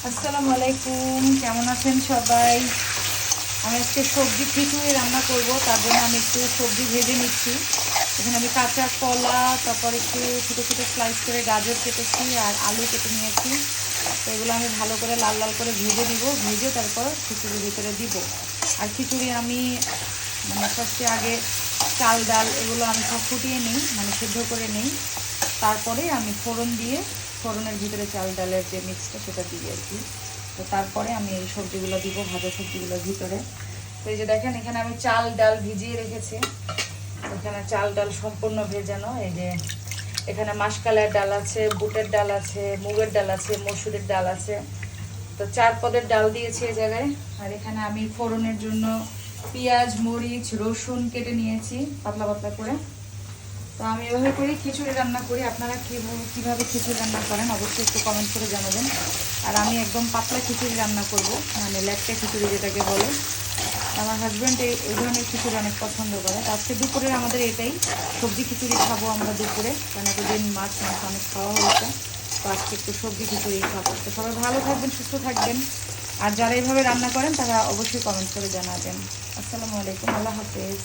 আসসালামু আলাইকুম, কেমন আছেন সবাই? আমি আজকে সবজি খিচুড়ি রান্না করব, তার জন্য আমি একটু সবজি ভেজে নিচ্ছি। এখানে আমি কাঁচা কলা, তারপর একটু ছোটো ছোটো স্লাইস করে গাজর কেটেছি আর আলু কেটে নিয়েছি। তো এগুলো আমি ভালো করে লাল লাল করে ভেজে নিব, ভেজে তারপর খিচুড়ির ভিতরে দিব। আর খিচুড়ি আমি ফার্স্টে আগে চাল ডাল এগুলো আমি সব ফুটিয়ে নিই, সিদ্ধ করে নিই। তারপরে আমি ফোড়ন দিয়ে, ফোড়নের ভিতরে চাল ডালের যে মিক্সটা সেটা দিই আর কি। তো তারপরে আমি এই সবজিগুলো দিব, ভাজা সবজিগুলোর ভিতরে। তো এই যে দেখেন, এখানে আমি চাল ডাল ভিজিয়ে রেখেছি। এখানে চাল ডাল সম্পূর্ণ ভেজানো। এই যে এখানে মাসকালের ডাল আছে, বুটের ডাল আছে, মুগের ডাল আছে, মসুরের ডাল আছে। তো 4 পদের ডাল দিয়েছি এই জায়গায়। আর এখানে আমি ফোড়নের জন্য পেঁয়াজ, মরিচ, রসুন কেটে নিয়েছি পাতলা পাতলা করে। তো আমি এভাবে করে খিচুড়ি রান্না করি। আপনারা কীভাবে খিচুড়ি রান্না করেন অবশ্যই একটু কমেন্ট করে জানাবেন। আর আমি একদম পাতলা খিচুড়ি রান্না করব, ল্যাটকা খিচুড়ি যেটাকে বলে। আমার হাজব্যান্ড এই ধরনের খিচুড়ি অনেক পছন্দ করে। তো আজকে দুপুরে আমাদের এটাই, সবজি খিচুড়ি খাবো আমরা দুপুরে, কারণ এতদিন মাছ মাংস অনেক খাওয়া হয়েছে। তো আজকে একটু সবজি খিচুড়ি খাবো। তো সবাই ভালো থাকবেন, সুস্থ থাকবেন। আর যারা এইভাবে রান্না করেন তারা অবশ্যই কমেন্ট করে জানাবেন। আসসালামু আলাইকুম, আল্লাহ হাফেজ।